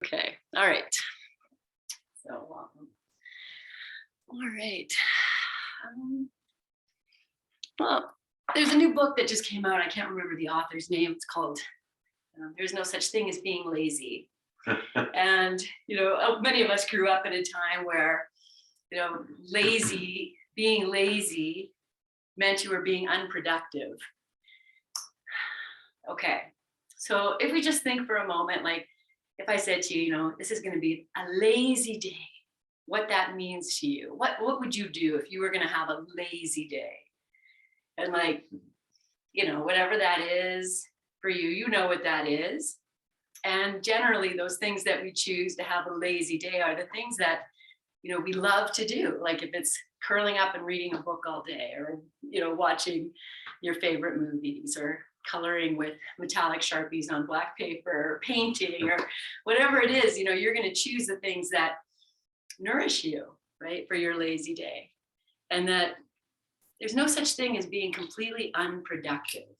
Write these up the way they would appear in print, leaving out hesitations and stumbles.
Okay, all right. So, all right. Well, there's a new book that just came out. I can't remember the author's name. It's called There's No Such Thing as Being Lazy. And, many of us grew up in a time where, being lazy meant you were being unproductive. Okay, so if we just think for a moment, like if I said to you, this is going to be a lazy day, what that means to you, what would you do if you were going to have a lazy day? And whatever that is for you, you know what that is. And generally those things that we choose to have a lazy day are the things that, we love to do. Like if it's curling up and reading a book all day, or, watching your favorite movies, or coloring with metallic Sharpies on black paper, or painting, or whatever it is, you're going to choose the things that nourish you, right, for your lazy day. And that there's no such thing as being completely unproductive.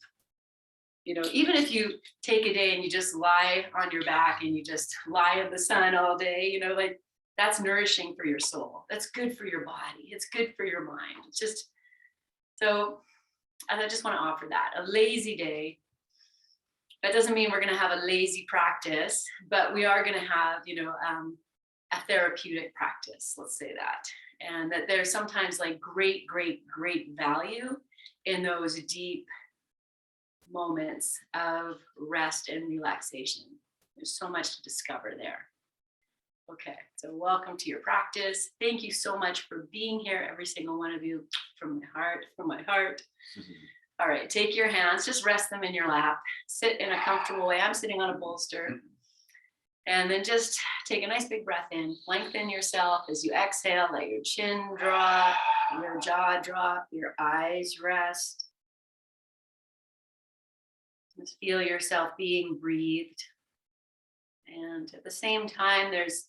Even if you take a day and you just lie on your back and you just lie in the sun all day, that's nourishing for your soul. That's good for your body. It's good for your mind. It's just, so I just want to offer that. A lazy day, that doesn't mean we're going to have a lazy practice, but we are going to have, a therapeutic practice, let's say that. And that there's sometimes like great value in those deep moments of rest and relaxation. There's so much to discover there. Okay, so welcome to your practice. Thank you so much for being here, every single one of you, from my heart. All right, take your hands, just rest them in your lap. Sit in a comfortable way. I'm sitting on a bolster. And then just take a nice big breath in. Lengthen yourself as you exhale. Let your chin drop, your jaw drop, your eyes rest. Just feel yourself being breathed. And at the same time, there's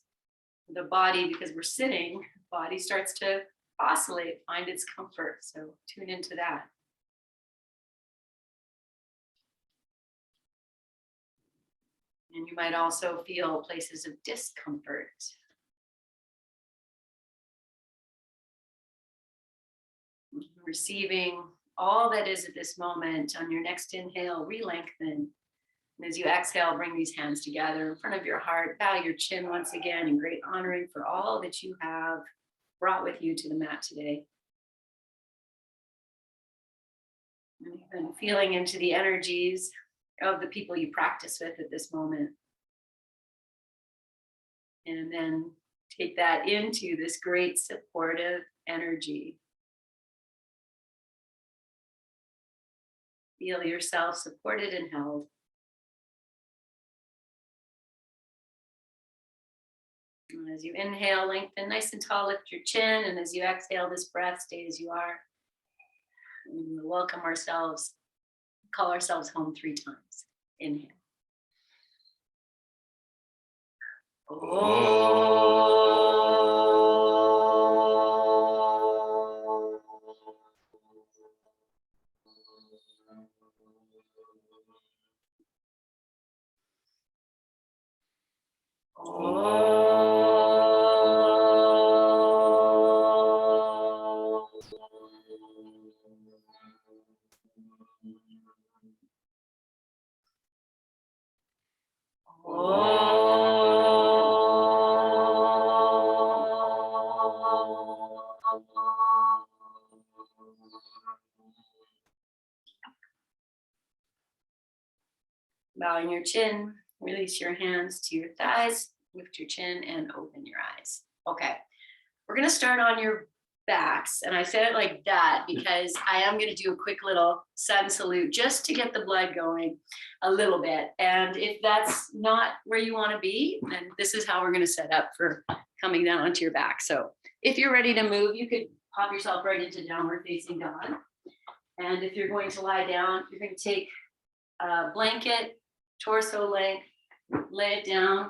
the body, because we're sitting, body starts to oscillate, find its comfort. So tune into that. And you might also feel places of discomfort. Receiving all that is at this moment. On your next inhale, re-lengthen. And as you exhale, bring these hands together in front of your heart. Bow your chin once again in great honoring for all that you have brought with you to the mat today. And even feeling into the energies of the people you practice with at this moment. And then take that into this great supportive energy. Feel yourself supported and held. And as you inhale, lengthen nice and tall, lift your chin. And as you exhale, this breath, stay as you are. And we'll welcome ourselves, call ourselves home 3 times. Inhale. Bowing your chin, release your hands to your thighs, lift your chin and open your eyes. Okay, we're gonna start on your backs. And I said it like that because I am gonna do a quick little sun salute just to get the blood going a little bit. And if that's not where you wanna be, then this is how we're gonna set up for coming down onto your back. So if you're ready to move, you could pop yourself right into downward facing dog. And if you're going to lie down, you're gonna take a blanket, torso length, lay it down,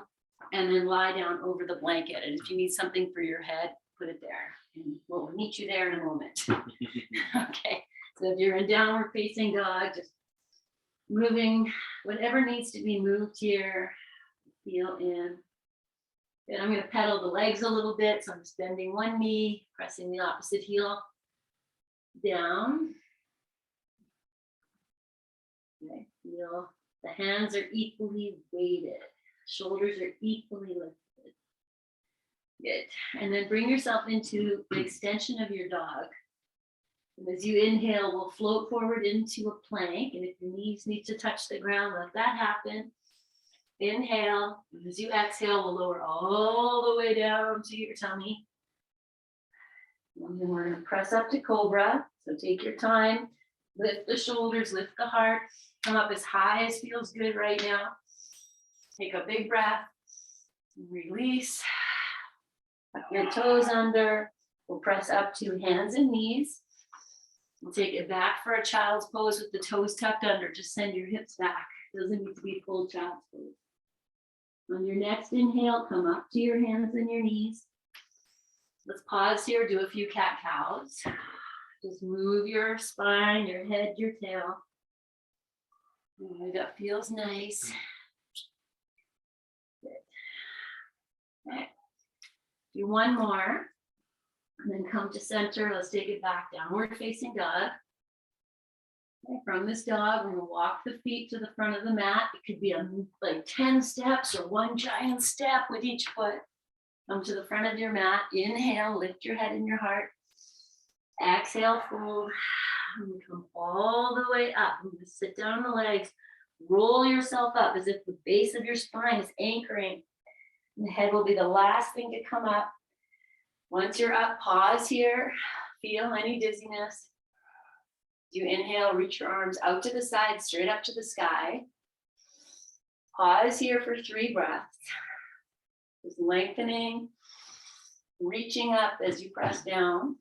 and then lie down over the blanket. And if you need something for your head, put it there. And we'll meet you there in a moment. Okay, so if you're in downward facing dog, just moving whatever needs to be moved here. Feel in Then I'm going to pedal the legs a little bit. So I'm just bending one knee, pressing the opposite heel down. Okay, feel the hands are equally weighted. Shoulders are equally lifted. Good. And then bring yourself into the extension of your dog. And as you inhale, we'll float forward into a plank. And if your knees need to touch the ground, let that happen. Inhale. And as you exhale, we'll lower all the way down to your tummy. And then we're going to press up to cobra. So take your time. Lift the shoulders, lift the heart. Come up as high as feels good right now. Take a big breath. Release. Tuck your toes under. We'll press up to hands and knees. We'll take it back for a child's pose with the toes tucked under. Just send your hips back. Doesn't need to be full child's pose. On your next inhale, come up to your hands and your knees. Let's pause here, do a few cat-cows. Just move your spine, your head, your tail. That feels nice. Good. Okay. Do one more. And then come to center. Let's take it back, downward facing dog. Okay, from this dog, we're going to walk the feet to the front of the mat. It could be like 10 steps or one giant step with each foot. Come to the front of your mat. Inhale, lift your head and your heart. Exhale, fold. And come all the way up. I'm going to sit down on the legs. Roll yourself up as if the base of your spine is anchoring. And the head will be the last thing to come up. Once you're up, pause here. Feel any dizziness. You inhale, reach your arms out to the side, straight up to the sky. Pause here for 3 breaths. Just lengthening, reaching up as you press down.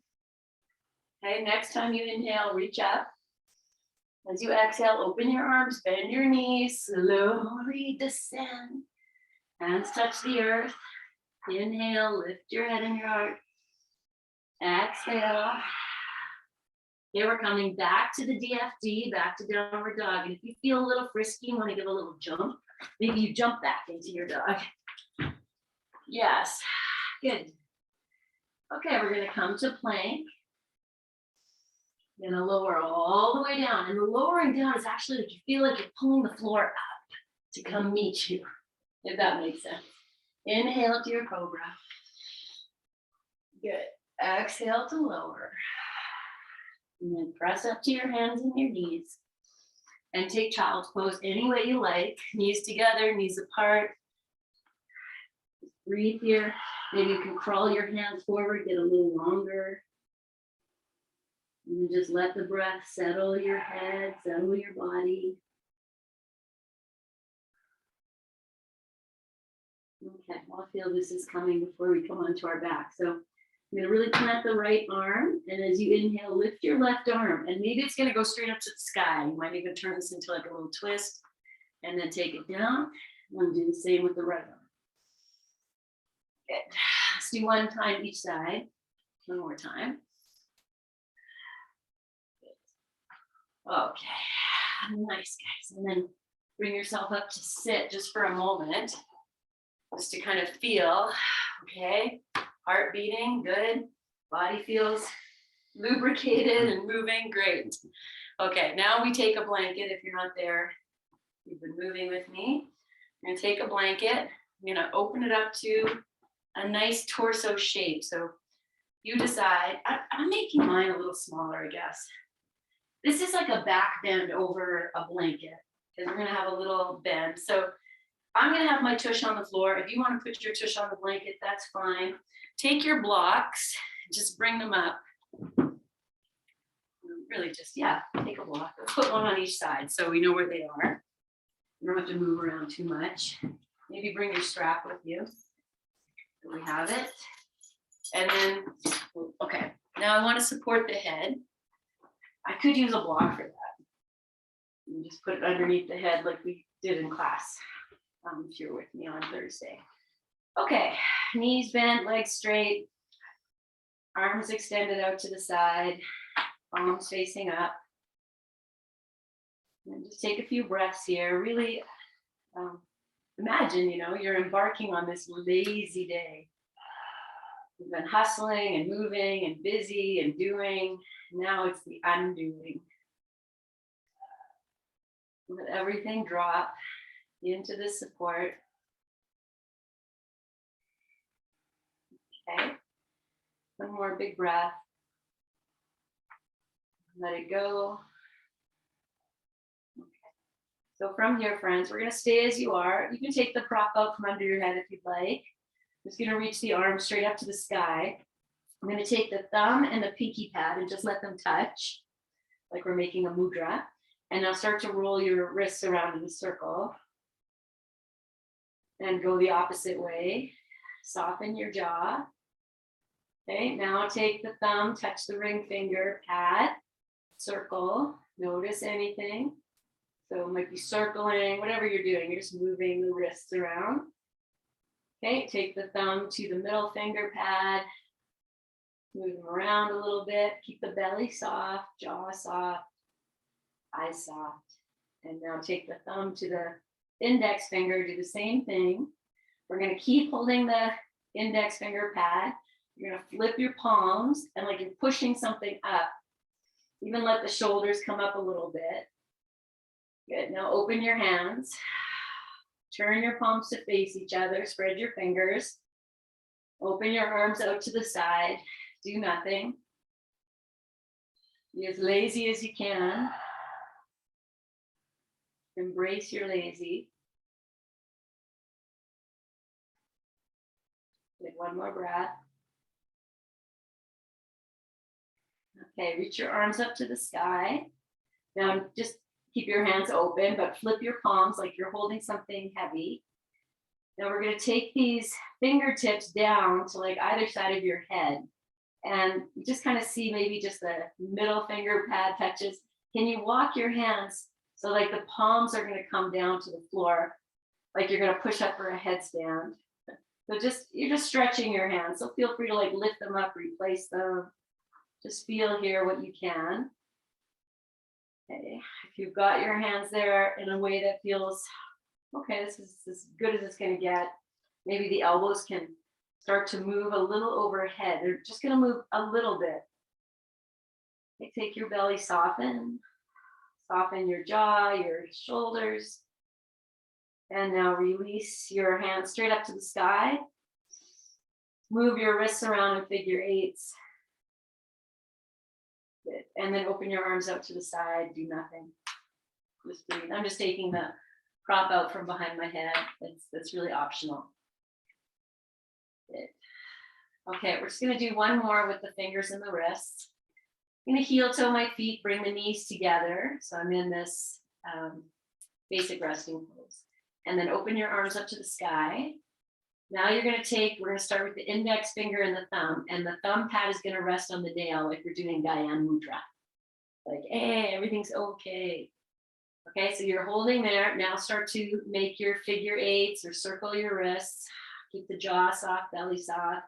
Okay, next time you inhale, reach up. As you exhale, open your arms, bend your knees, slowly descend. Hands touch the earth. Inhale, lift your head and your heart. Exhale. Okay, we're coming back to the DFD, back to downward dog. And if you feel a little frisky, you want to give a little jump, maybe you jump back into your dog. Yes, good. Okay, we're going to come to plank. You're going to lower all the way down. And the lowering down is actually like you feel like you're pulling the floor up to come meet you, if that makes sense. Inhale to your cobra. Good. Exhale to lower. And then press up to your hands and your knees. And take child's pose any way you like. Knees together, knees apart. Just breathe here. Maybe you can crawl your hands forward, get a little longer. And just let the breath settle your head, settle your body. Okay, well, I feel this is coming before we come onto our back. So I'm going to really plant the right arm. And as you inhale, lift your left arm. And maybe it's going to go straight up to the sky. You might even turn this into like a little twist. And then take it down. And do the same with the right arm. Good. Let's do one time each side. One more time. Good. Okay. Nice, guys. And then bring yourself up to sit just for a moment. Just to kind of feel, okay, heart beating, good. Body feels lubricated and moving, great. Okay, now we take a blanket if you're not there. You've been moving with me. I'm gonna take a blanket. I'm gonna open it up to a nice torso shape. So you decide, I'm making mine a little smaller, I guess. This is like a back bend over a blanket because we're gonna have a little bend. So I'm gonna have my tush on the floor. If you wanna put your tush on the blanket, that's fine. Take your blocks, just bring them up. Really just, yeah, take a block. Let's put one on each side so we know where they are. You don't have to move around too much. Maybe bring your strap with you. So we have it. And then, okay, now I wanna support the head. I could use a block for that. And just put it underneath the head like we did in class. If you're with me on Thursday. Okay, knees bent, legs straight, arms extended out to the side, palms facing up. And just take a few breaths here. Really imagine, you're embarking on this lazy day. You've been hustling and moving and busy and doing. Now it's the undoing. Let everything drop into the support. Okay. One more big breath. Let it go. Okay. So from here, friends, we're going to stay as you are. You can take the prop out from under your head if you'd like. I'm just going to reach the arms straight up to the sky. I'm going to take the thumb and the pinky pad and just let them touch, like we're making a mudra. And now start to roll your wrists around in a circle. And go the opposite way. Soften your jaw. Okay, now take the thumb, touch the ring finger, pad, circle, notice anything. So it might be circling, whatever you're doing, you're just moving the wrists around. Okay, take the thumb to the middle finger pad, move them around a little bit, keep the belly soft, jaw soft, eyes soft. And now take the thumb to the index finger, do the same thing. We're going to keep holding the index finger pad. You're going to flip your palms and like you're pushing something up. Even let the shoulders come up a little bit. Good. Now open your hands. Turn your palms to face each other. Spread your fingers. Open your arms out to the side. Do nothing. Be as lazy as you can. Embrace your lazy. Take one more breath. Okay, reach your arms up to the sky. Now just keep your hands open, but flip your palms like you're holding something heavy. Now we're going to take these fingertips down to like either side of your head. And you just kind of see maybe just the middle finger pad touches. Can you walk your hands so like the palms are going to come down to the floor, like you're going to push up for a headstand. So you're just stretching your hands. So feel free to like lift them up, replace them. Just feel here what you can. Okay, if you've got your hands there in a way that feels, okay, this is as good as it's going to get. Maybe the elbows can start to move a little overhead. They're just going to move a little bit. Okay, take your belly, soften your jaw, your shoulders. And now release your hands straight up to the sky. Move your wrists around in figure eights. Good. And then open your arms out to the side. Do nothing. Just breathe. I'm just taking the prop out from behind my head. That's really optional. Good. Okay, we're just going to do one more with the fingers and the wrists. I'm going to heel toe my feet, bring the knees together. So I'm in this basic resting pose. And then open your arms up to the sky. Now we're going to start with the index finger and the thumb pad is going to rest on the nail like we're doing Gyan Mudra. Like, hey, everything's okay. Okay, so you're holding there. Now start to make your figure eights or circle your wrists. Keep the jaw soft, belly soft.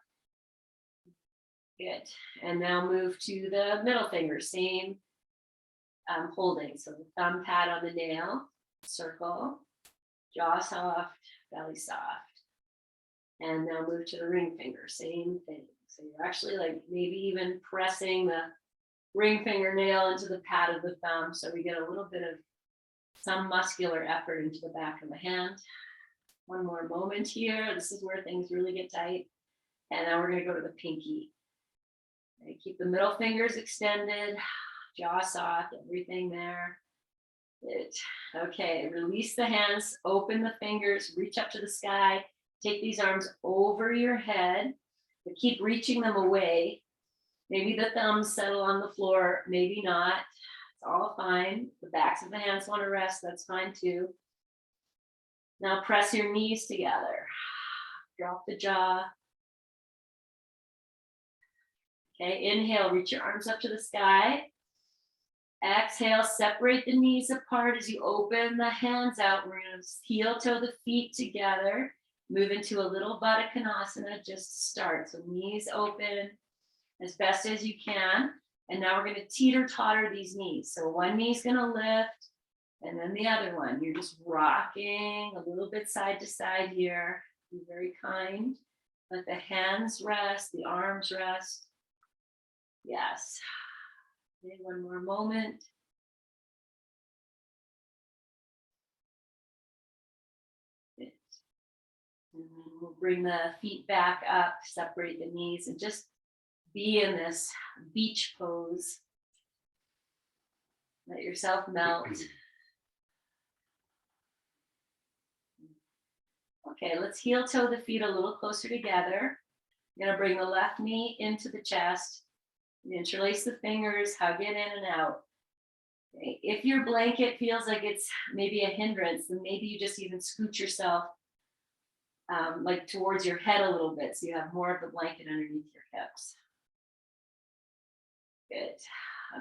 Good. And now move to the middle finger, same holding. So the thumb pad on the nail, circle, jaw soft, belly soft. And now move to the ring finger, same thing. So you're actually like maybe even pressing the ring fingernail into the pad of the thumb. So we get a little bit of some muscular effort into the back of the hand. One more moment here. This is where things really get tight. And now we're going to go to the pinky. Okay, keep the middle fingers extended, jaw soft, everything there. Good. Okay, release the hands, open the fingers, reach up to the sky. Take these arms over your head, but keep reaching them away. Maybe the thumbs settle on the floor, maybe not. It's all fine. The backs of the hands want to rest, that's fine too. Now press your knees together. Drop the jaw. Okay, inhale, reach your arms up to the sky. Exhale, separate the knees apart as you open the hands out. We're going to heel toe the feet together. Move into a little Baddha just to start. So knees open as best as you can. And now we're going to teeter totter these knees. So one knee is going to lift, And then the other one, you're just rocking a little bit side to side here. Be very kind. Let the hands rest, the arms rest. Yes. Okay, one more moment. Good. And then we'll bring the feet back up, separate the knees, and just be in this beach pose. Let yourself melt. Okay, let's heel toe the feet a little closer together. You're gonna bring the left knee into the chest. Interlace the fingers, hug it in and out. Okay. If your blanket feels like it's maybe a hindrance, then maybe you just even scoot yourself like towards your head a little bit so you have more of the blanket underneath your hips. Good.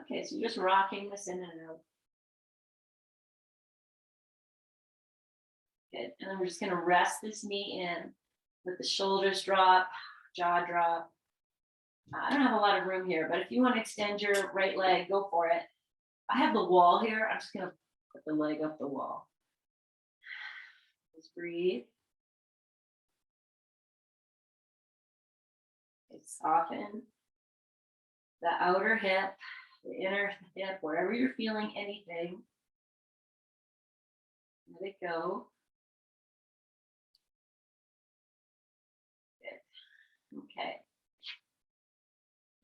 Okay, so you're just rocking this in and out. Good. And then we're just going to rest this knee in. Let the shoulders drop, jaw drop. I don't have a lot of room here, but if you want to extend your right leg, go for it. I have the wall here. I'm just going to put the leg up the wall. Just breathe. Soften the outer hip, the inner hip, wherever you're feeling anything. Let it go. Good. Okay.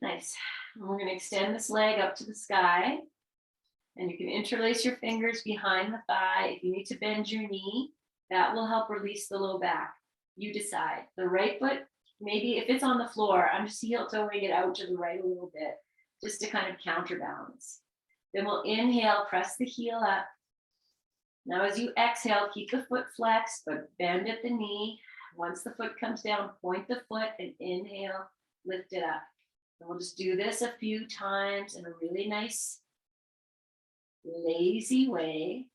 Nice. And we're going to extend this leg up to the sky. And you can interlace your fingers behind the thigh. If you need to bend your knee, that will help release the low back. You decide. The right foot, maybe if it's on the floor, I'm just heel toeing it out to the right a little bit, just to kind of counterbalance. Then we'll inhale, press the heel up. Now as you exhale, keep the foot flexed, but bend at the knee. Once the foot comes down, point the foot and inhale, lift it up. And we'll just do this a few times in a really nice, lazy way.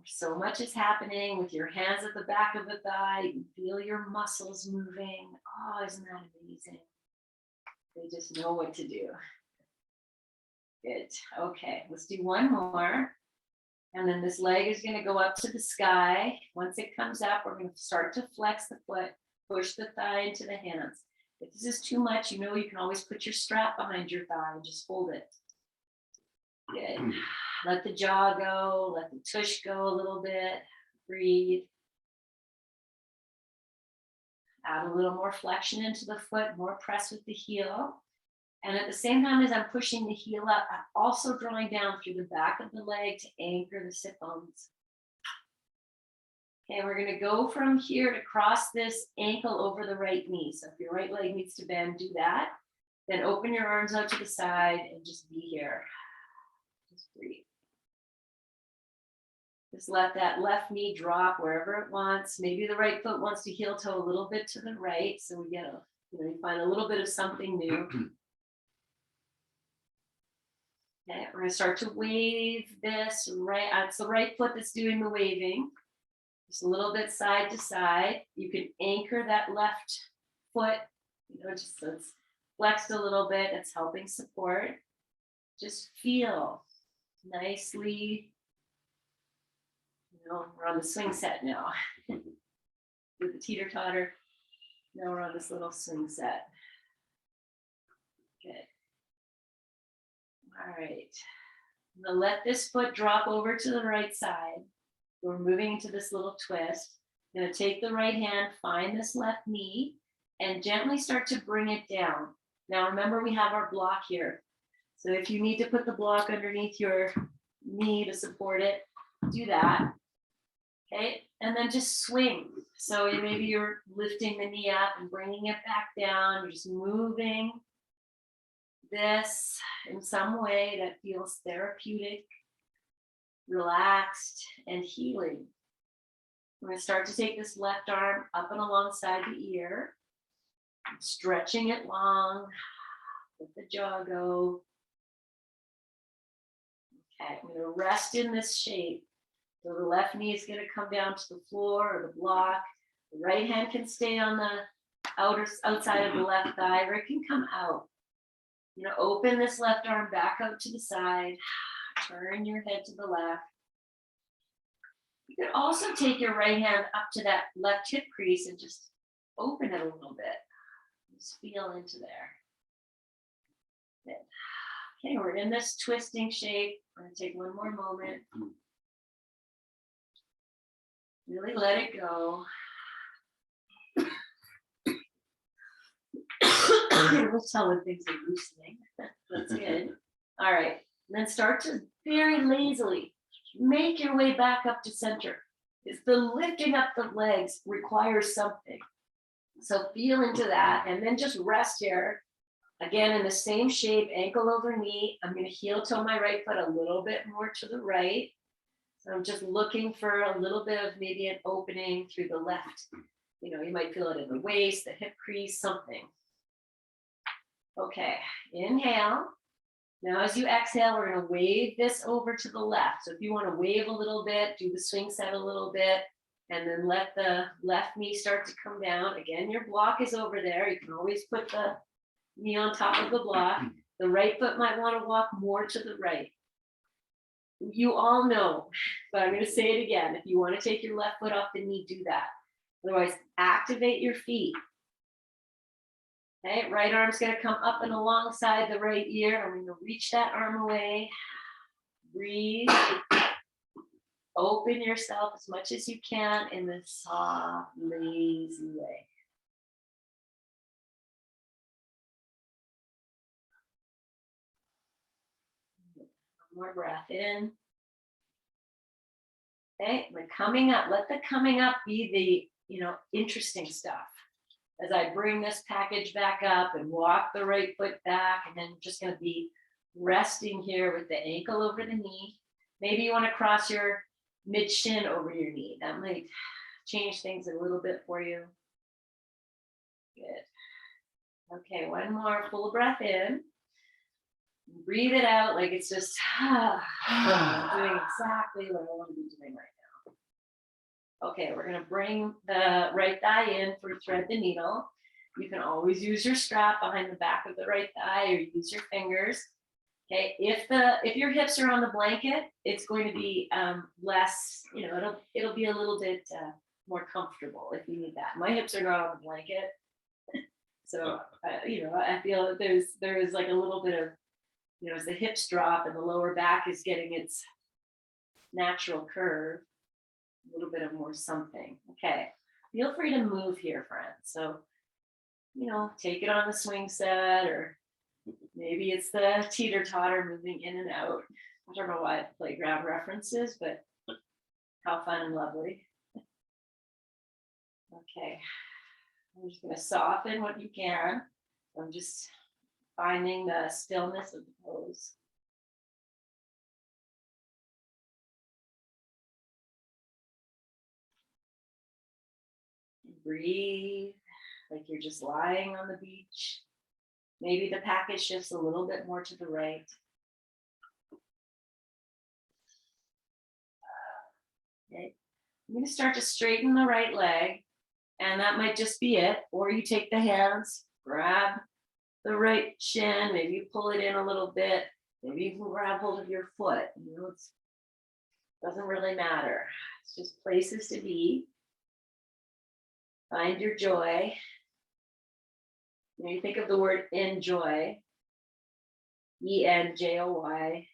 So much is happening with your hands at the back of the thigh. You can feel your muscles moving. Oh, isn't that amazing? They just know what to do. Good. Okay, let's do one more. And then this leg is going to go up to the sky. Once it comes up, we're going to start to flex the foot, push the thigh into the hands. If this is too much, you know you can always put your strap behind your thigh and just hold it. Good. Let the jaw go, let the tush go a little bit. Breathe. Add a little more flexion into the foot, more press with the heel. And at the same time as I'm pushing the heel up, I'm also drawing down through the back of the leg to anchor the sit bones. Okay, we're going to go from here to cross this ankle over the right knee. So if your right leg needs to bend, do that. Then open your arms out to the side and just be here. Just breathe. Just let that left knee drop wherever it wants. Maybe the right foot wants to heel toe a little bit to the right. So we get a, you find a little bit of something new. Okay, we're going to start to wave this right. It's the right foot that's doing the waving. Just a little bit side to side. You can anchor that left foot, just so it's flexed a little bit. It's helping support. Just feel nicely. We're on the swing set now with the teeter totter. Now we're on this little swing set. Good. All right. Now let this foot drop over to the right side. We're moving into this little twist. I'm going to take the right hand, find this left knee, and gently start to bring it down. Now remember, we have our block here. So if you need to put the block underneath your knee to support it, do that. Okay, and then just swing. So maybe you're lifting the knee up and bringing it back down. You're just moving this in some way that feels therapeutic, relaxed, and healing. I'm going to start to take this left arm up and alongside the ear, stretching it long. Let the jaw go. Okay, I'm going to rest in this shape. So the left knee is going to come down to the floor or the block. The right hand can stay on the outside of the left thigh, or it can come out. Open this left arm back out to the side. Turn your head to the left. You could also take your right hand up to that left hip crease and just open it a little bit. Just feel into there. Good. Okay, we're in this twisting shape. We're going to take one more moment. Really let it go. We'll tell when things are loosening. That's good. All right. And then start to very lazily make your way back up to center. It's the lifting up the legs requires something. So feel into that and then just rest here. Again, in the same shape, ankle over knee. I'm going to heel toe my right foot a little bit more to the right. So I'm just looking for a little bit of maybe an opening through the left. You know, you might feel it in the waist, the hip crease, something. Okay, inhale. Now as you exhale, we're going to wave this over to the left. So if you want to wave a little bit, do the swing set a little bit, and then let the left knee start to come down. Again, your block is over there. You can always put the knee on top of the block. The right foot might want to walk more to the right. You all know, but I'm going to say it again. If you want to take your left foot off the knee, do that. Otherwise, activate your feet. Okay, right arm's going to come up and alongside the right ear. I'm going to reach that arm away. Breathe. Open yourself as much as you can in this soft, lazy way. One more breath in. Okay, we're coming up. Let the coming up be the, interesting stuff. As I bring this package back up and walk the right foot back, and then just going to be resting here with the ankle over the knee. Maybe you want to cross your mid shin over your knee. That might change things a little bit for you. Good. Okay, one more full breath in. Breathe it out like it's just doing exactly what I want to be doing right now. Okay, we're going to bring the right thigh in for thread the needle. You can always use your strap behind the back of the right thigh or use your fingers. Okay, if your hips are on the blanket, it's going to be less, it'll be a little bit more comfortable if you need that. My hips are not on the blanket. So, I feel that there is like a little bit of, as the hips drop and the lower back is getting its natural curve, a little bit of more something. Okay, feel free to move here, friends. So, take it on the swing set, or maybe it's the teeter-totter moving in and out. I don't know why it's playground references, but how fun and lovely. Okay, I'm just going to soften what you can. I'm just finding the stillness of the pose. Breathe like you're just lying on the beach. Maybe the package shifts a little bit more to the right. Okay. I'm going to start to straighten the right leg, and that might just be it. Or you take the hands, grab the right shin, maybe you pull it in a little bit, maybe you can grab hold of your foot. It doesn't really matter. It's just places to be. Find your joy. When you think of the word enjoy, ENJOY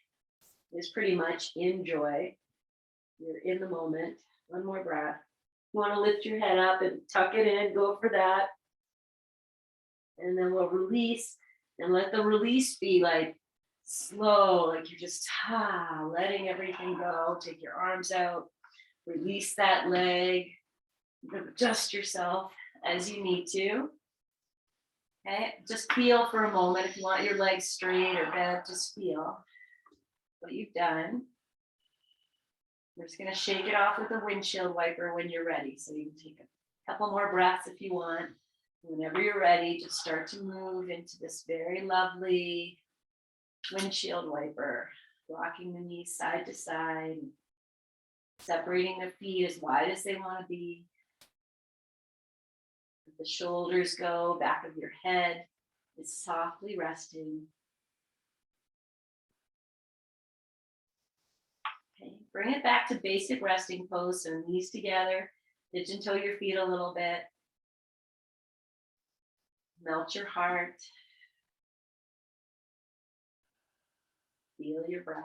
is pretty much enjoy. You're in the moment. One more breath. You want to lift your head up and tuck it in, go for that. And then we'll release, and let the release be like slow, like you're just letting everything go. Take your arms out, release that leg, adjust yourself as you need to. Okay, just feel for a moment. If you want your legs straight or bent, just feel what you've done. We're just going to shake it off with a windshield wiper when you're ready. So you can take a couple more breaths if you want. Whenever you're ready, just start to move into this very lovely windshield wiper, rocking the knees side to side, separating the feet as wide as they want to be. Let the shoulders go, back of your head is softly resting. Bring it back to basic resting pose. So knees together, pigeon toe your feet a little bit. Melt your heart. Feel your breath.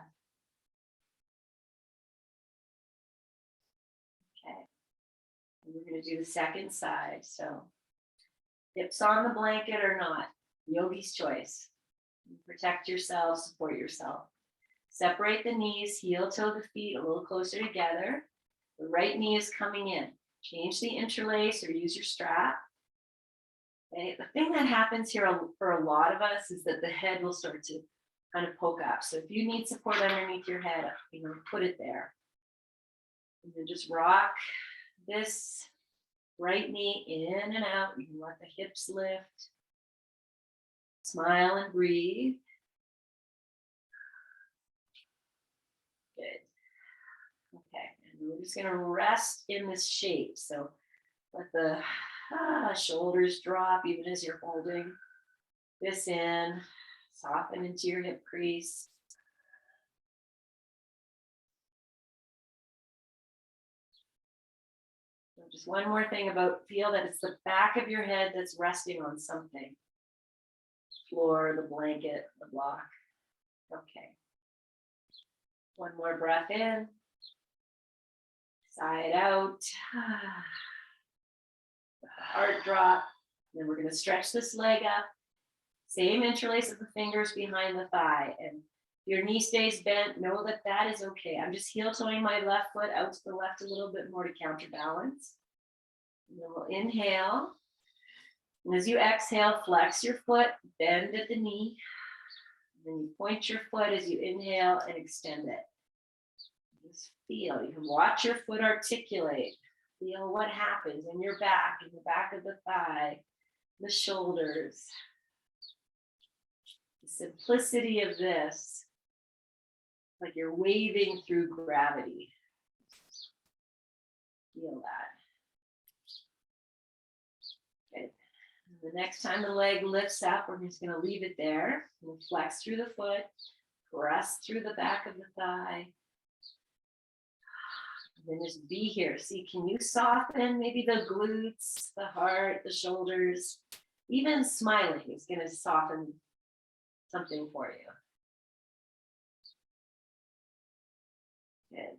Okay. And we're going to do the second side. So hips on the blanket or not, yogi's choice. Protect yourself, support yourself. Separate the knees, heel toe the feet a little closer together. The right knee is coming in. Change the interlace or use your strap. Okay. The thing that happens here for a lot of us is that the head will start to kind of poke up. So if you need support underneath your head, put it there. And then just rock this right knee in and out. You can let the hips lift. Smile and breathe. Good. Okay, and we're just gonna rest in this shape. So let the shoulders drop even as you're holding this in. Soften into your hip crease. So just one more thing about feel that it's the back of your head that's resting on something. Floor, the blanket, the block. Okay. One more breath in. Sigh it out. Heart drop. Then we're going to stretch this leg up. Same interlace of the fingers behind the thigh. And if your knee stays bent, know that that is okay. I'm just heel toeing my left foot out to the left a little bit more to counterbalance. And then we'll inhale. And as you exhale, flex your foot, bend at the knee. And then you point your foot as you inhale and extend it. Just feel. You can watch your foot articulate. Feel what happens in your back, in the back of the thigh, the shoulders. The simplicity of this, like you're waving through gravity. Feel that. Okay. The next time the leg lifts up, we're just going to leave it there. We'll flex through the foot, press through the back of the thigh. And then just be here. See, can you soften maybe the glutes, the heart, the shoulders? Even smiling is going to soften something for you. Good.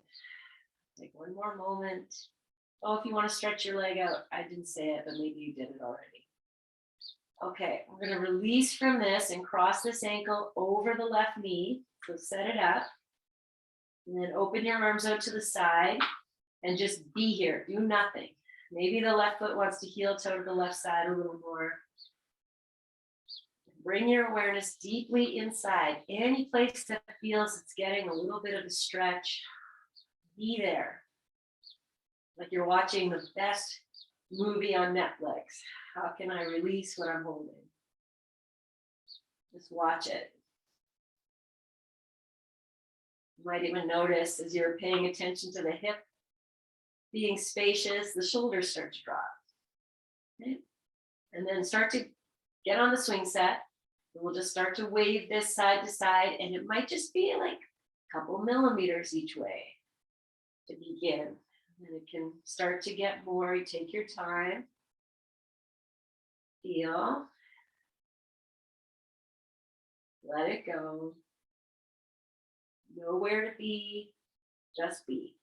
Take one more moment. Oh, if you want to stretch your leg out, I didn't say it, but maybe you did it already. Okay, we're going to release from this and cross this ankle over the left knee. So set it up. And then open your arms out to the side and just be here. Do nothing. Maybe the left foot wants to heel toe to the left side a little more. Bring your awareness deeply inside. Any place that feels it's getting a little bit of a stretch, be there. Like you're watching the best movie on Netflix. How can I release what I'm holding? Just watch it. You might even notice as you're paying attention to the hip being spacious, the shoulders start to drop. Okay? And then start to get on the swing set. And we'll just start to wave this side to side, and it might just be like a couple millimeters each way to begin. And it can start to get more. You take your time. Feel. Let it go. Know where to be. Just be.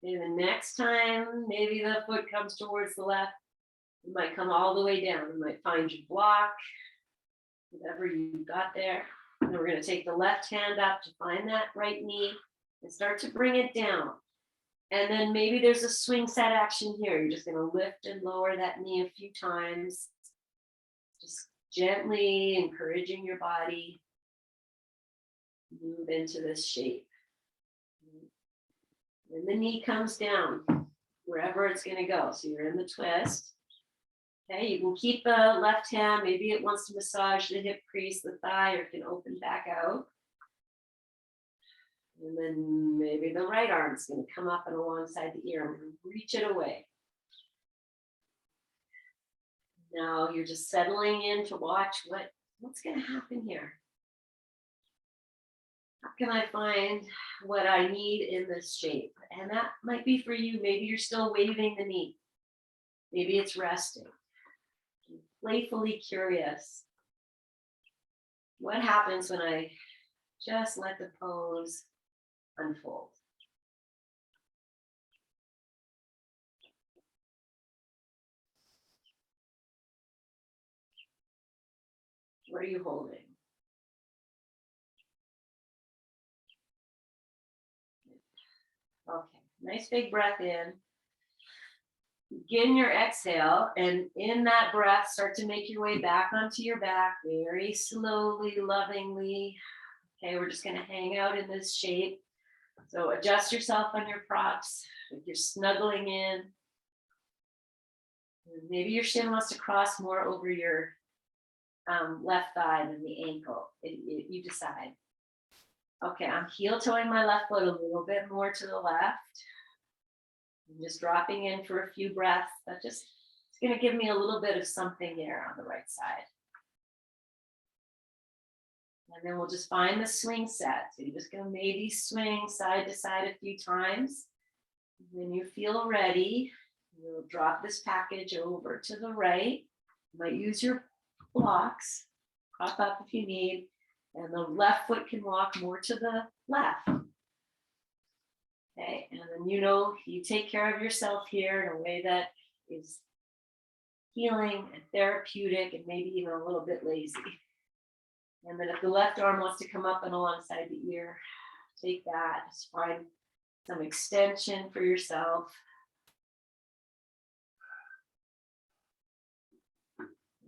And the next time, maybe the foot comes towards the left, you might come all the way down. You might find your block, whatever you got there. And we're going to take the left hand up to find that right knee and start to bring it down. And then maybe there's a swing set action here. You're just going to lift and lower that knee a few times. Just gently encouraging your body move into this shape. And the knee comes down wherever it's going to go. So you're in the twist. Okay, you can keep the left hand. Maybe it wants to massage the hip crease, the thigh, or it can open back out. And then maybe the right arm is going to come up and alongside the ear. I'm going to reach it away. Now you're just settling in to watch what's going to happen here. How can I find what I need in this shape? And that might be for you. Maybe you're still waving the knee. Maybe it's resting. Playfully curious. What happens when I just let the pose unfold? What are you holding? Okay, nice big breath in. Begin your exhale, and in that breath, start to make your way back onto your back very slowly, lovingly. Okay, we're just going to hang out in this shape. So adjust yourself on your props. If you're snuggling in, maybe your shin wants to cross more over your left thigh than the ankle. You decide. Okay, I'm heel toeing my left foot a little bit more to the left. I'm just dropping in for a few breaths. It's going to give me a little bit of something there on the right side. And then we'll just find the swing set. So you're just going to maybe swing side to side a few times. When you feel ready, you'll drop this package over to the right. You might use your blocks, prop up if you need, and the left foot can walk more to the left. Okay, and then you take care of yourself here in a way that is healing and therapeutic and maybe even a little bit lazy. And then if the left arm wants to come up and alongside the ear, take that. Just find some extension for yourself.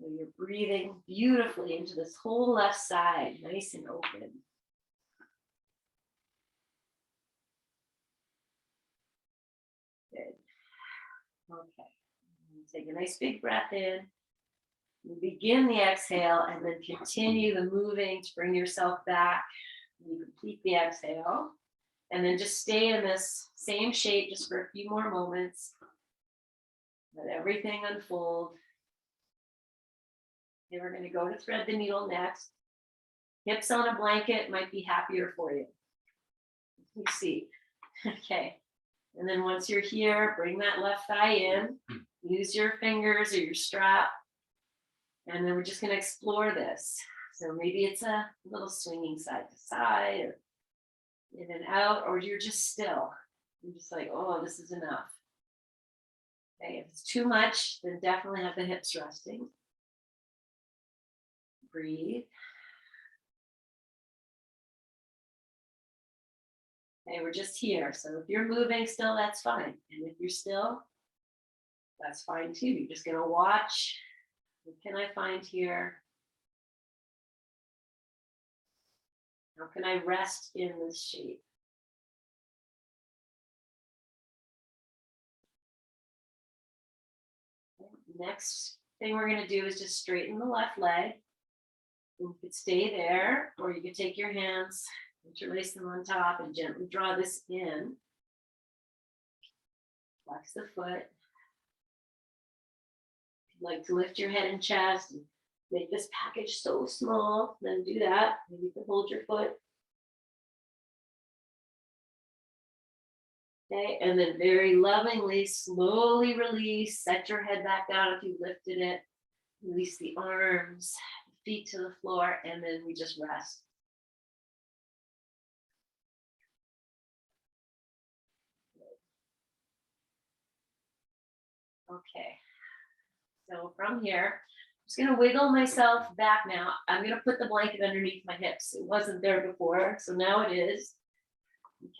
You're breathing beautifully into this whole left side, nice and open. Good. Okay. Take a nice big breath in. You begin the exhale and then continue the moving to bring yourself back. You complete the exhale and then just stay in this same shape just for a few more moments. Let everything unfold. Okay, we're going to go to thread the needle next. Hips on a blanket might be happier for you. You see. Okay. And then once you're here, bring that left thigh in. Use your fingers or your strap. And then we're just going to explore this. So maybe it's a little swinging side to side or in and out, or you're just still. You're just like, oh, this is enough. Okay, if it's too much, then definitely have the hips resting. Breathe. Okay, we're just here. So if you're moving still, that's fine. And if you're still, that's fine too. You're just going to watch. What can I find here? How can I rest in this shape? Next thing we're going to do is just straighten the left leg. You could stay there, or you could take your hands, interlace them on top, and gently draw this in. Flex the foot. If you'd like to lift your head and chest and make this package so small, then do that. Maybe you can hold your foot. Okay, and then very lovingly, slowly release. Set your head back down if you lifted it. Release the arms, feet to the floor, and then we just rest. Okay, so from here, I'm just gonna wiggle myself back now. I'm gonna put the blanket underneath my hips. It wasn't there before, so now it is.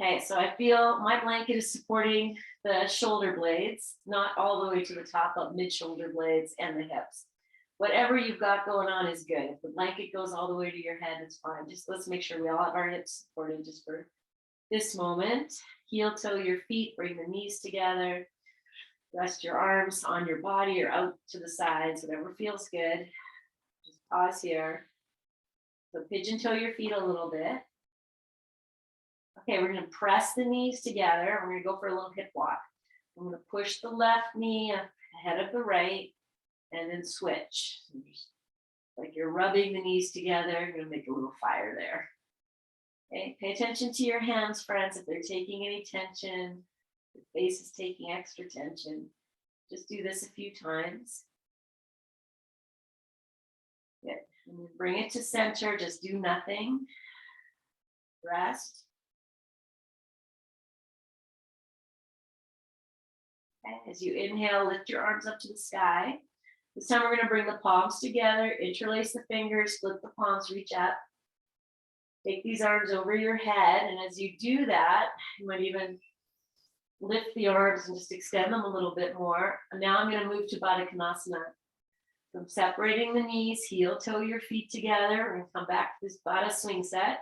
Okay, so I feel my blanket is supporting the shoulder blades, not all the way to the top, but mid shoulder blades and the hips. Whatever you've got going on is good. If the blanket goes all the way to your head, it's fine. Just let's make sure we all have our hips supported just for this moment. Heel toe your feet, bring the knees together. Rest your arms on your body or out to the sides, whatever feels good. Just pause here. So pigeon toe your feet a little bit. Okay, we're going to press the knees together. We're going to go for a little hip walk. I'm going to push the left knee ahead of the right and then switch. So just like you're rubbing the knees together, you're going to make a little fire there. Okay, pay attention to your hands, friends. If they're taking any tension, your face is taking extra tension. Just do this a few times. Good. And then bring it to center. Just do nothing. Rest. Okay. As you inhale, lift your arms up to the sky. This time we're going to bring the palms together, interlace the fingers, flip the palms, reach up. Take these arms over your head, and as you do that, you might even lift the arms and just extend them a little bit more. And now I'm going to move to Baddha Konasana. So I'm separating the knees, heel toe your feet together. We're going to come back to this Baddha swing set.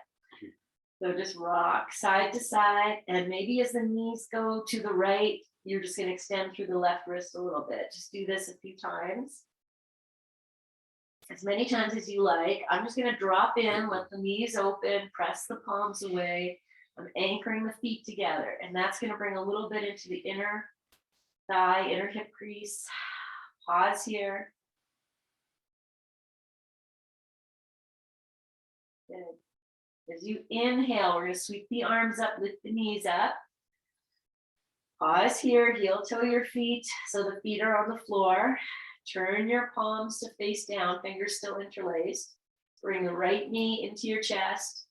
So just rock side to side, and maybe as the knees go to the right, you're just going to extend through the left wrist a little bit. Just do this a few times. As many times as you like. I'm just going to drop in, let the knees open, press the palms away. I'm anchoring the feet together, and that's going to bring a little bit into the inner thigh, inner hip crease. Pause here. Good. As you inhale, we're going to sweep the arms up, lift the knees up. Pause here, heel toe your feet so the feet are on the floor. Turn your palms to face down, fingers still interlaced. Bring the right knee into your chest.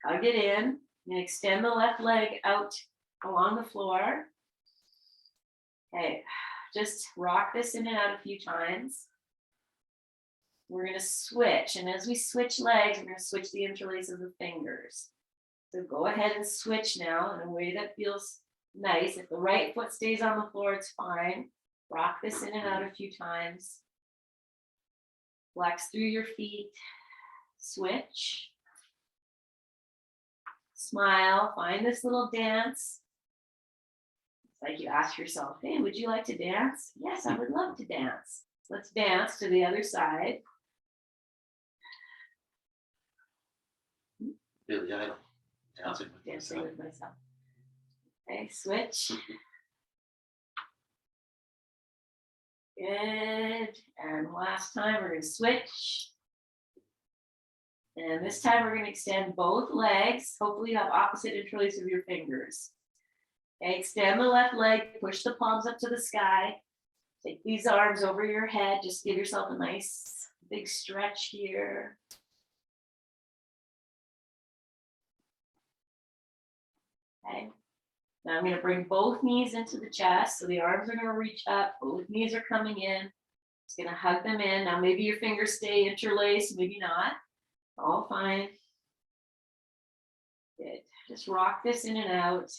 Hug it in, and extend the left leg out along the floor. Okay, just rock this in and out a few times. We're going to switch, and as we switch legs, we're going to switch the interlace of the fingers. So go ahead and switch now in a way that feels nice. If the right foot stays on the floor, it's fine. Rock this in and out a few times. Flex through your feet. Switch. Smile. Find this little dance. It's like you ask yourself, hey, would you like to dance? Yes, I would love to dance. Let's dance to the other side. Really, I Dancing with myself. Okay, switch. Good. And last time we're going to switch. And this time we're going to extend both legs. Hopefully you have opposite interlace of your fingers. Okay, extend the left leg, push the palms up to the sky. Take these arms over your head. Just give yourself a nice big stretch here. Okay. Now I'm going to bring both knees into the chest. So the arms are going to reach up. Both knees are coming in. Just going to hug them in. Now maybe your fingers stay interlaced, maybe not. All fine. Good. Just rock this in and out.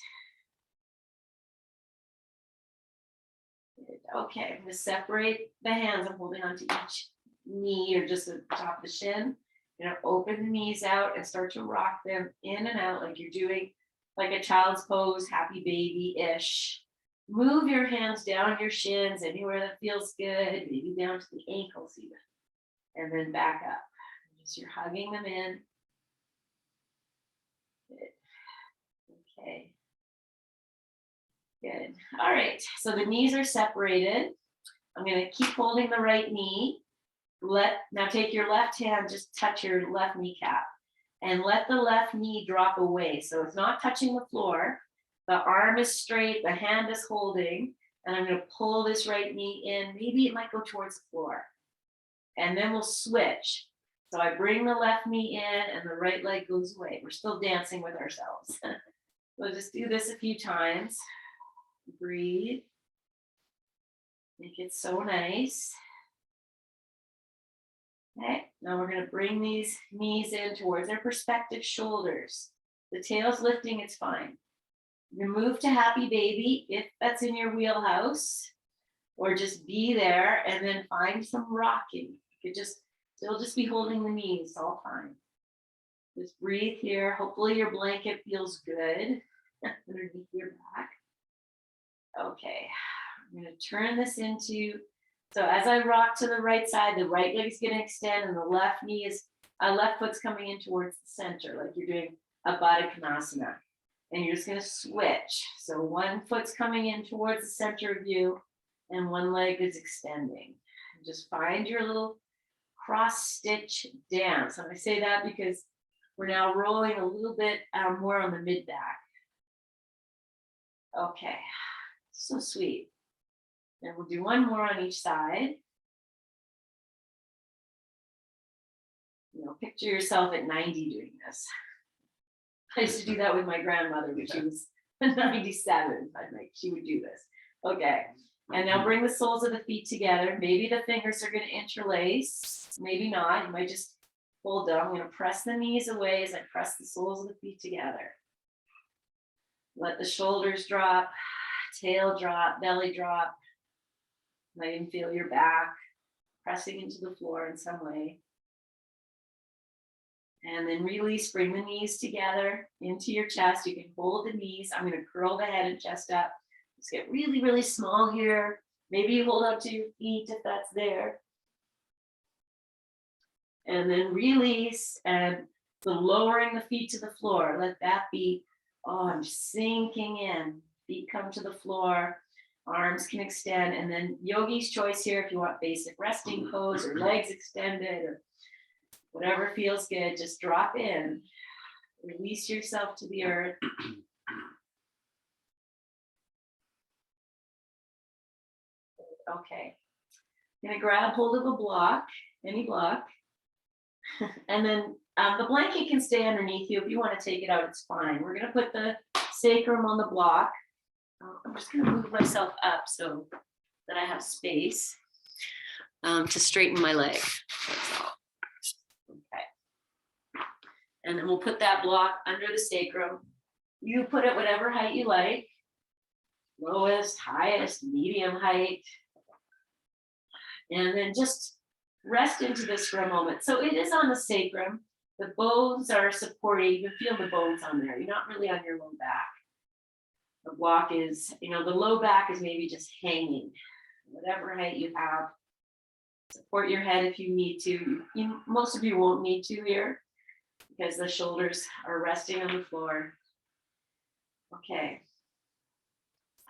Good. Okay, I'm going to separate the hands. I'm holding onto each knee or just the top of the shin. I'm going to open the knees out and start to rock them in and out like you're doing like a child's pose, happy baby-ish. Move your hands down your shins, anywhere that feels good, maybe down to the ankles even. And then back up. Just you're hugging them in. Good. Okay. Good. All right. So the knees are separated. I'm going to keep holding the right knee. Now take your left hand, just touch your left kneecap. And let the left knee drop away. So it's not touching the floor. The arm is straight, the hand is holding, and I'm going to pull this right knee in. Maybe it might go towards the floor. And then we'll switch. So I bring the left knee in and the right leg goes away. We're still dancing with ourselves. We'll just do this a few times. Breathe. Make it so nice. Okay, now we're going to bring these knees in towards their respective shoulders. The tail's lifting, it's fine. You move to happy baby if that's in your wheelhouse, or just be there and then find some rocking. You could still just be holding the knees, all fine. Just breathe here. Hopefully your blanket feels good underneath your back. Okay, I'm going to turn this into. So as I rock to the right side, the right leg is going to extend and the left foot's coming in towards the center, like you're doing a Baddha Konasana. And you're just going to switch. So one foot's coming in towards the center of you and one leg is extending. Just find your little cross stitch dance. And I say that because We're now rolling a little bit more on the mid back. Okay, so sweet. And we'll do one more on each side. You know, picture yourself at 90 doing this. I used to do that with my grandmother when she was 97. I'd like, she would do this. Okay, and now bring the soles of the feet together. Maybe the fingers are going to interlace, maybe not. You might just hold them. I'm going to press the knees away as I press the soles of the feet together. Let the shoulders drop, tail drop, belly drop. You might even feel your back pressing into the floor in some way. And then release, bring the knees together into your chest. You can hold the knees. I'm going to curl the head and chest up. Just get really, really small here. Maybe you hold up to your feet if that's there. And then release, and the lowering the feet to the floor. Let that be, oh, I'm sinking in. Feet come to the floor. Arms can extend. And then yogi's choice here, if you want basic resting pose or legs extended or whatever feels good, just drop in. Release yourself to the earth. Okay. I'm going to grab hold of a block, any block. And then the blanket can stay underneath you. If you want to take it out, it's fine. We're going to put the sacrum on the block. I'm just going to move myself up so that I have space to straighten my leg. That's all. Okay. And then we'll put that block under the sacrum. You put it whatever height you like. Lowest, highest, medium height. And then just rest into this for a moment. So it is on the sacrum. The bones are supporting. You can feel the bones on there. You're not really on your low back. The block is, you know, the low back is maybe just hanging. Whatever height you have. Support your head if you need to. Most of you won't need to here because the shoulders are resting on the floor. Okay.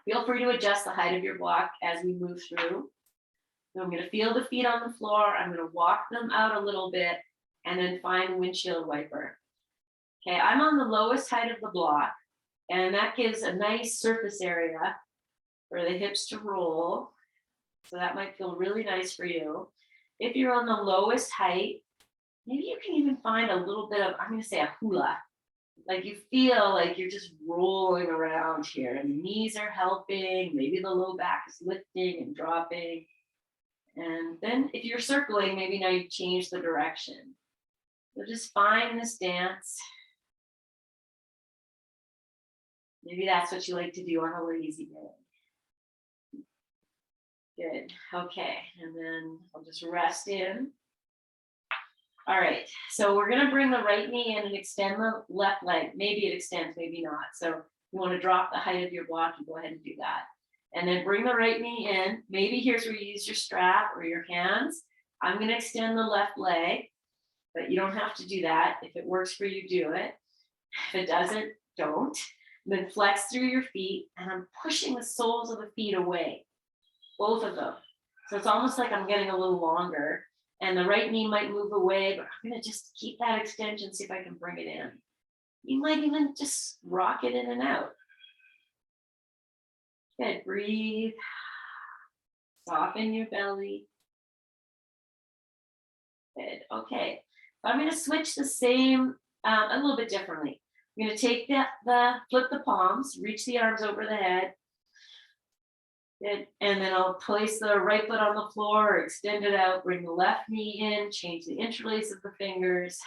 Feel free to adjust the height of your block as we move through. So I'm going to feel the feet on the floor. I'm going to walk them out a little bit and then find windshield wiper. Okay, I'm on the lowest height of the block, and that gives a nice surface area for the hips to roll. So that might feel really nice for you. If you're on the lowest height, maybe you can even find a little bit of, I'm going to say a hula. Like you feel like you're just rolling around here and the knees are helping. Maybe the low back is lifting and dropping. And then if you're circling, maybe now you've changed the direction. So just find this dance. Maybe that's what you like to do on a lazy day. Good. Okay. And then I'll just rest in. All right. So we're going to bring the right knee in and extend the left leg. Maybe it extends, maybe not. So if you want to drop the height of your block, you go ahead and do that. And then bring the right knee in. Maybe here's where you use your strap or your hands. I'm going to extend the left leg, but you don't have to do that. If it works for you, do it. If it doesn't, don't. And then flex through your feet, and I'm pushing the soles of the feet away, both of them. So it's almost like I'm getting a little longer, and the right knee might move away, but I'm going to just keep that extension, see if I can bring it in. You might even just rock it in and out. Good, breathe, soften your belly. Good, okay. I'm going to switch the same, a little bit differently. I'm going to take flip the palms, reach the arms over the head. Good, and then I'll place the right foot on the floor, extend it out, bring the left knee in, change the interlace of the fingers,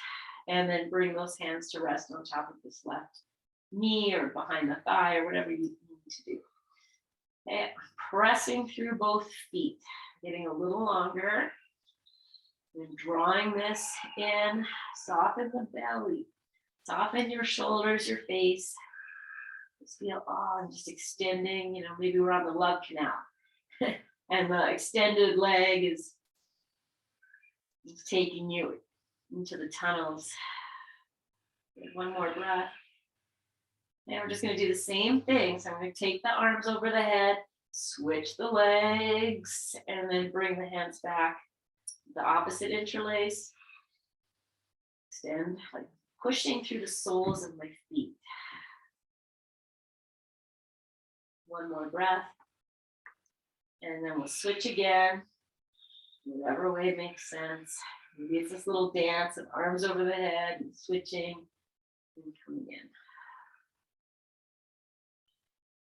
and then bring those hands to rest on top of this left knee or behind the thigh or whatever you need to do. Okay, pressing through both feet, getting a little longer, and drawing this in, soften the belly, soften your shoulders, your face. Just feel, oh, I'm just extending, maybe we're on the love canal and the extended leg is taking you into the tunnels. One more breath. And we're just going to do the same thing. So I'm going to take the arms over the head, switch the legs, and then bring the hands back. The opposite interlace. Extend, like pushing through the soles of my feet. One more breath. And then we'll switch again, whatever way makes sense. Maybe it's this little dance of arms over the head and switching and coming in.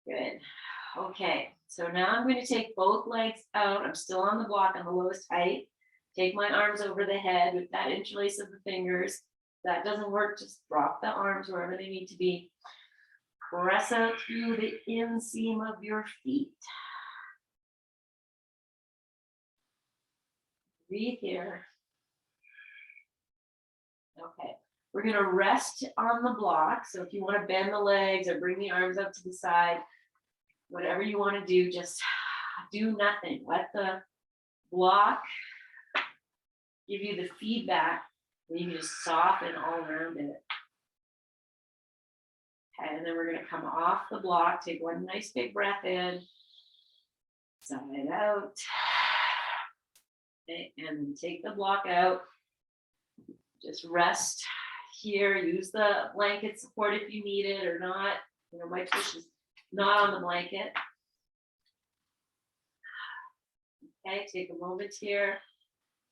Good. Okay, so now I'm going to take both legs out. I'm still on the block on the lowest height. Take my arms over the head with that interlace of the fingers. If that doesn't work, just drop the arms wherever they need to be. Press out through the inseam of your feet. Breathe here. Okay, we're going to rest on the block. So if you want to bend the legs or bring the arms up to the side, whatever you want to do, just do nothing. Let the block give you the feedback. And you can just soften all around it. Okay, and then we're going to come off the block. Take one nice big breath in. Side out. Okay, and take the block out. Just rest here. Use the blanket support if you need it or not. You know, my twist is not on the blanket. Okay, take a moment here.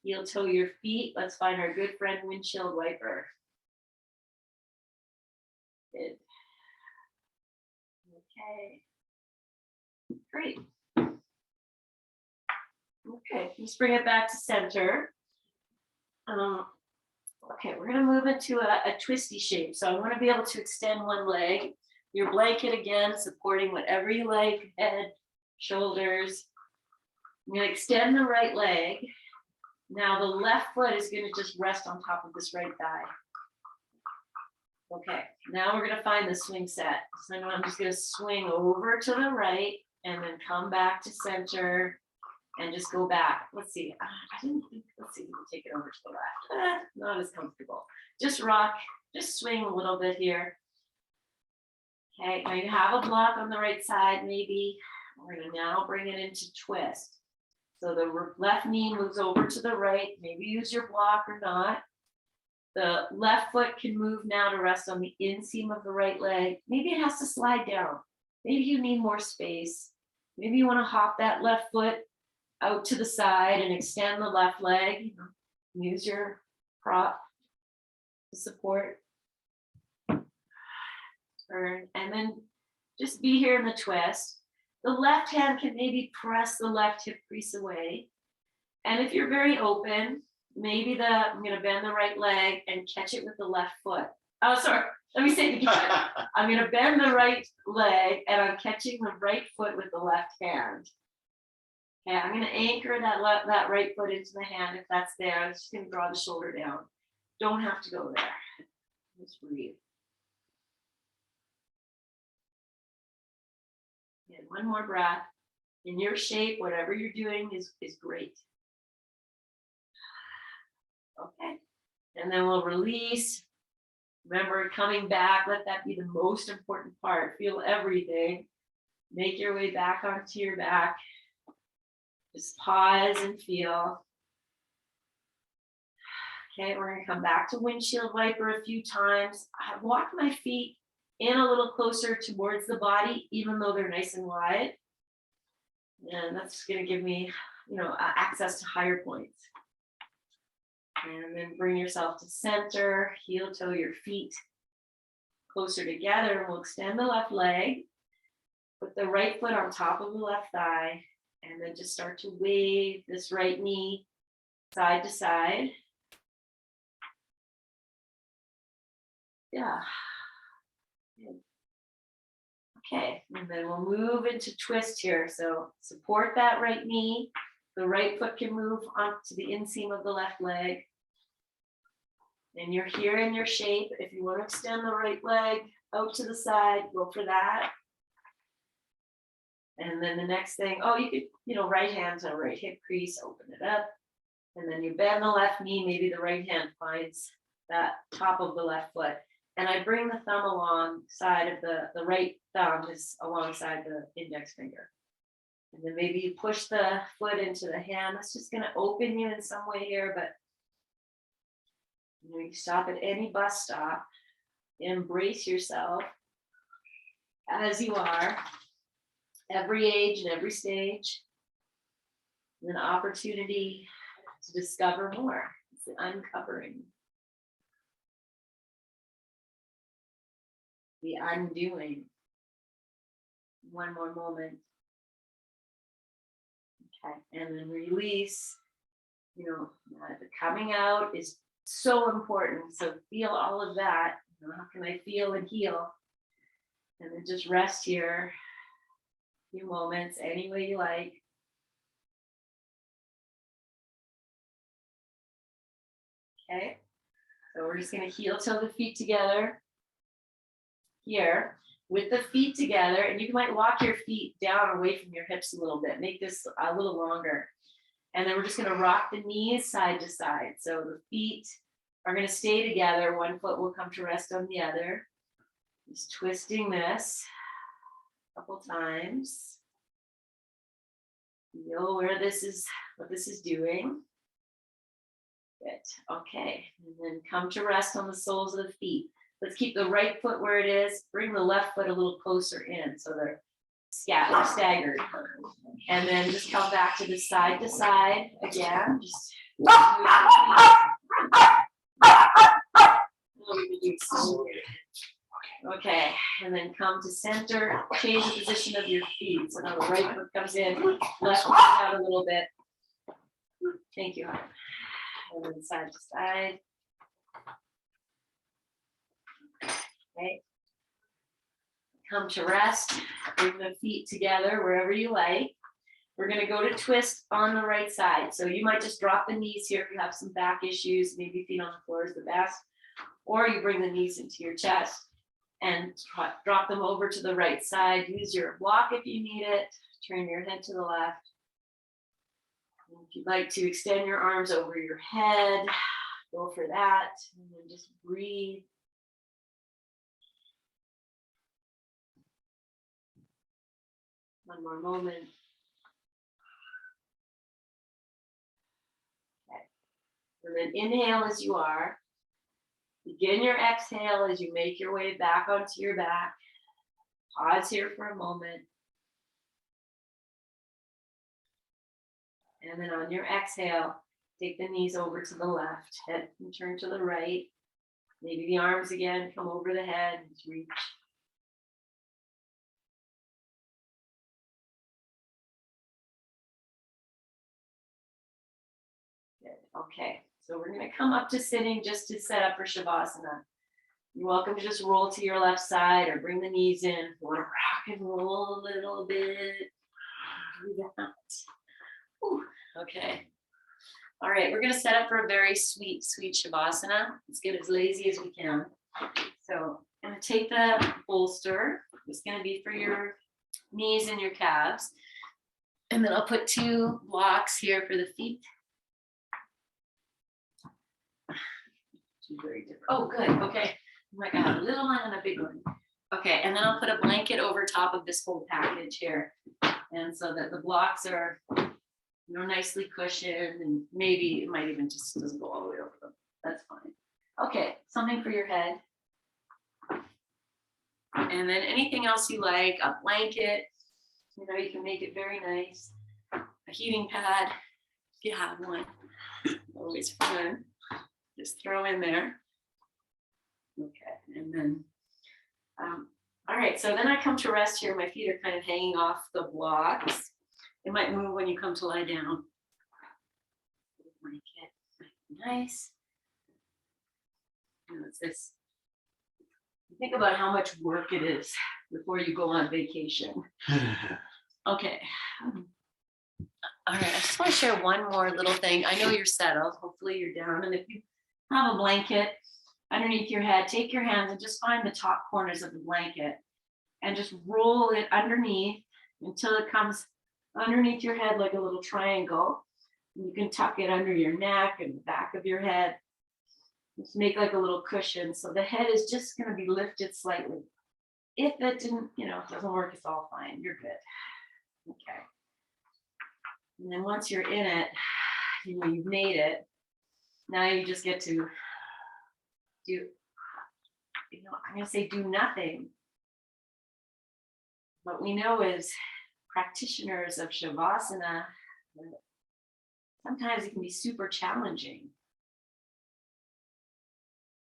Heel toe your feet. Let's find our good friend windshield wiper. Good. Okay. Great. Okay, let's bring it back to center. Okay, we're gonna move into a twisty shape. So I want to be able to extend one leg. Your blanket again, supporting whatever you like, head, shoulders. I'm gonna extend the right leg. Now the left foot is gonna just rest on top of this right thigh. Okay, now we're gonna find the swing set. So I'm just gonna swing over to the right and then come back to center and just go back. Let's see, I didn't think, let's see, we'll take it over to the left. Not as comfortable. Just rock, just swing a little bit here. Okay, now you have a block on the right side, maybe. We're gonna now bring it into twist. So the left knee moves over to the right, maybe use your block or not. The left foot can move now to rest on the inseam of the right leg. Maybe it has to slide down. Maybe you need more space. Maybe you want to hop that left foot out to the side and extend the left leg. Use your prop to support. Turn, and then just be here in the twist. The left hand can maybe press the left hip crease away. And if you're very open, maybe I'm going to bend the right leg and catch it with the left foot. Oh, sorry. Let me say it again. I'm going to bend the right leg and I'm catching the right foot with the left hand. Okay, I'm going to anchor that right foot into the hand if that's there. I'm just going to draw the shoulder down. Don't have to go there. Just breathe. And one more breath. In your shape, whatever you're doing is great. Okay, and then we'll release. Remember, coming back, let that be the most important part. Feel everything. Make your way back onto your back. Just pause and feel. Okay, we're going to come back to windshield wiper a few times. I walk my feet in a little closer towards the body, even though they're nice and wide. And that's going to give me, access to higher points. And then bring yourself to center, heel toe your feet closer together. We'll extend the left leg, put the right foot on top of the left thigh, and then just start to wave this right knee side to side. Yeah. Okay, and then we'll move into twist here. So support that right knee. The right foot can move onto the inseam of the left leg. And you're here in your shape. If you want to extend the right leg out to the side, go for that. And then the next thing, you could, right hand to right hip crease, open it up. And then you bend the left knee, maybe the right hand finds that top of the left foot. And I bring the thumb alongside of the right thumb is alongside the index finger. And then maybe you push the foot into the hand. That's just going to open you in some way here, but You know, you stop at any bus stop, embrace yourself as you are, every age and every stage, and an opportunity to discover more. It's the uncovering, the undoing. One more moment. Okay, and then release. You know, the coming out is so important. So feel all of that. You know, how can I feel and heal? And then just rest here a few moments, any way you like. Okay, so we're just going to heel toe the feet together here with the feet together. And you might walk your feet down away from your hips a little bit, make this a little longer. And then we're just going to rock the knees side to side. So the feet are going to stay together. One foot will come to rest on the other. Just twisting this a couple times. Feel where this is, what this is doing. Good. Okay. And then come to rest on the soles of the feet. Let's keep the right foot where it is. Bring the left foot a little closer in so they're staggered. And then just come back to side again. Just okay, and then come to center, change the position of your feet. So now the right foot comes in, left foot out a little bit. Thank you. And then side to side. Okay. Come to rest, bring the feet together wherever you like. We're going to go to twist on the right side. So you might just drop the knees here if you have some back issues, maybe feet on the floor is the best. Or you bring the knees into your chest and drop them over to the right side. Use your block if you need it. Turn your head to the left. And if you'd like to extend your arms over your head, go for that. And then just breathe. One more moment. Okay. And then inhale as you are. Begin your exhale as you make your way back onto your back. Pause here for a moment. And then on your exhale, take the knees over to the left, head and turn to the right. Maybe the arms again, come over the head, just reach. Good. Okay, so we're going to come up to sitting just to set up for Shavasana. You're welcome to just roll to your left side or bring the knees in. If you want to rock and roll a little bit, do that. Whew. Okay. All right, we're going to set up for a very sweet, sweet Shavasana. Let's get as lazy as we can. So I'm going to take the bolster. It's going to be for your knees and your calves. And then I'll put 2 blocks here for the feet. Very different. Oh, good. Okay. Like I have a little one and a big one. Okay, and then I'll put a blanket over top of this whole package here. And so that the blocks are, you know, nicely cushioned, and maybe it might even just doesn't go all the way over them. That's fine. Okay, something for your head. And then anything else you like, a blanket, you know, you can make it very nice. A heating pad, if you have one, always fun. Just throw in there. Okay, and then, all right, so then I come to rest here. My feet are kind of hanging off the blocks. It might move when you come to lie down. Nice. You know, it's this. Think about how much work it is before you go on vacation. Okay. All right, I just want to share one more little thing. I know you're settled. Hopefully you're down. And if you have a blanket underneath your head, take your hands and just find the top corners of the blanket and just roll it underneath until it comes underneath your head like a little triangle. And you can tuck it under your neck and the back of your head. Just make like a little cushion. So the head is just going to be lifted slightly. If it didn't, you know, it doesn't work, it's all fine. You're good. Okay. And then once you're in it, you know, you've made it. Now you just get to I'm going to say do nothing. What we know as practitioners of Shavasana, sometimes it can be super challenging.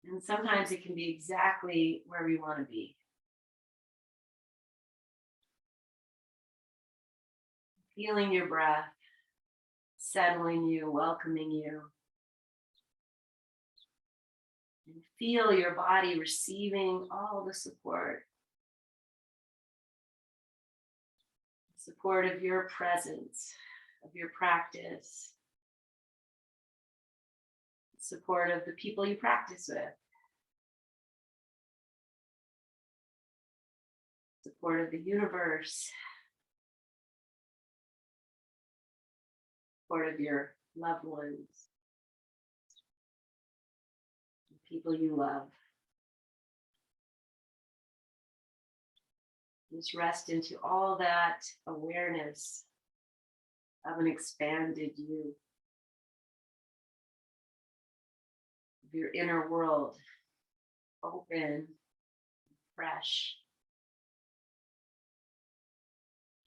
And sometimes it can be exactly where we want to be. Feeling your breath, settling you, welcoming you. And feel your body receiving all the support. Support of your presence, of your practice. Support of the people you practice with. Support of the universe. Support of your loved ones. People you love. Just rest into all that awareness of an expanded you, of your inner world, open, fresh.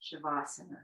Shavasana.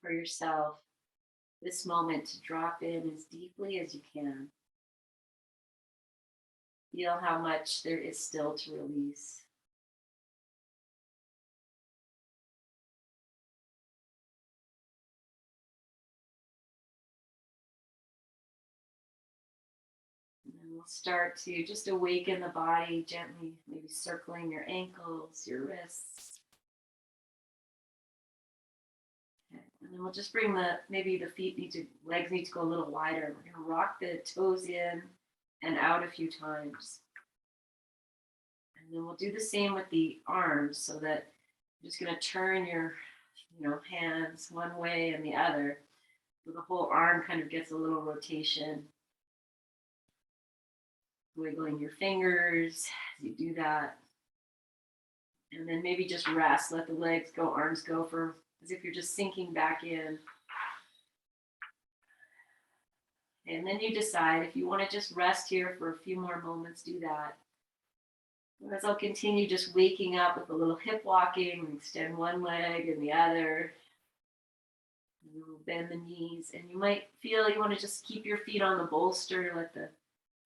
Offer yourself this moment to drop in as deeply as you can. Feel how much there is still to release. And then we'll start to just awaken the body gently, maybe circling your ankles, your wrists. Okay. And then we'll just bring maybe the legs need to go a little wider. We're going to rock the toes in and out a few times. And then we'll do the same with the arms, so that you're just going to turn your hands one way and the other. So the whole arm kind of gets a little rotation. Wiggling your fingers as you do that. And then maybe just rest. Let the legs go, arms go, for as if you're just sinking back in. And then you decide if you want to just rest here for a few more moments, do that. As I'll continue just waking up with a little hip walking, extend one leg and the other. And we'll bend the knees. And you might feel you want to just keep your feet on the bolster, let the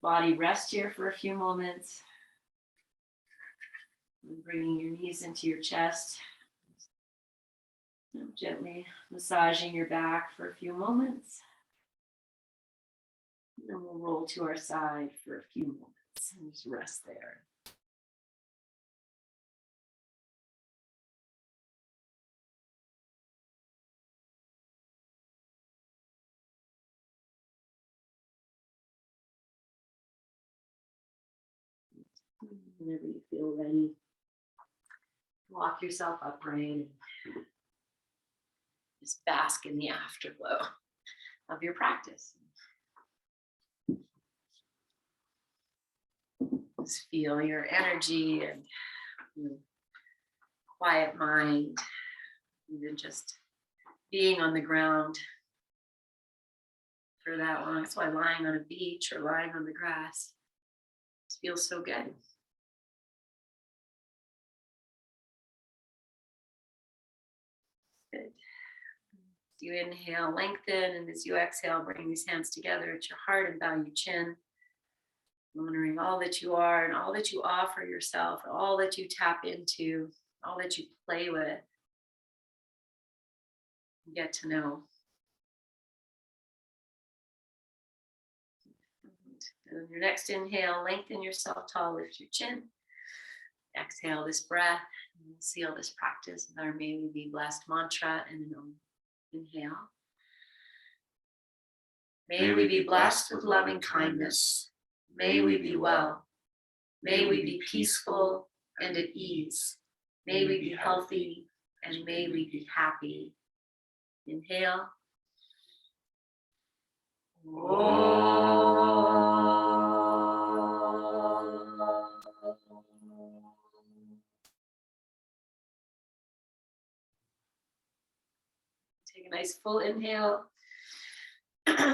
body rest here for a few moments. And bringing your knees into your chest. And gently massaging your back for a few moments. And then we'll roll to our side for a few moments and just rest there. Whenever you feel ready, walk yourself upright and just bask in the afterglow of your practice. Just feel your energy and your quiet mind, even just being on the ground for that long. That's why lying on a beach or lying on the grass feels so good. Good. As you inhale, lengthen, and as you exhale, bring these hands together at your heart and bow your chin, honoring all that you are and all that you offer yourself, all that you tap into, all that you play with, get to know. And on your next inhale, lengthen yourself tall, lift your chin. Exhale this breath, and we'll seal this practice with our May We Be Blessed mantra and an inhale. May we be blessed with loving kindness. May we be well. May we be peaceful and at ease. May we be healthy and may we be happy. Inhale. Take a nice full inhale.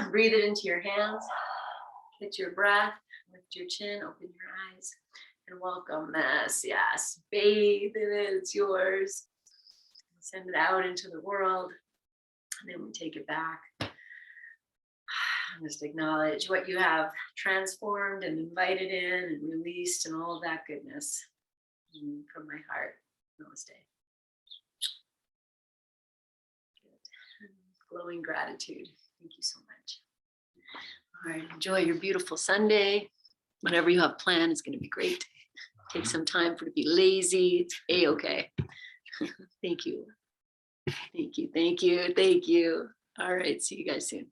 Breathe it into your hands. Get your breath, lift your chin, open your eyes, and welcome this. Yes, bathe in it, it's yours. Send it out into the world, and then we take it back. Just acknowledge what you have transformed and invited in and released and all of that goodness from my heart. Namaste. Good. Glowing gratitude. Thank you so much. All right, enjoy your beautiful Sunday. Whatever you have planned is going to be great. Take some time for it to be lazy. It's A-okay. Thank you. Thank you. Thank you. Thank you. All right, see you guys soon.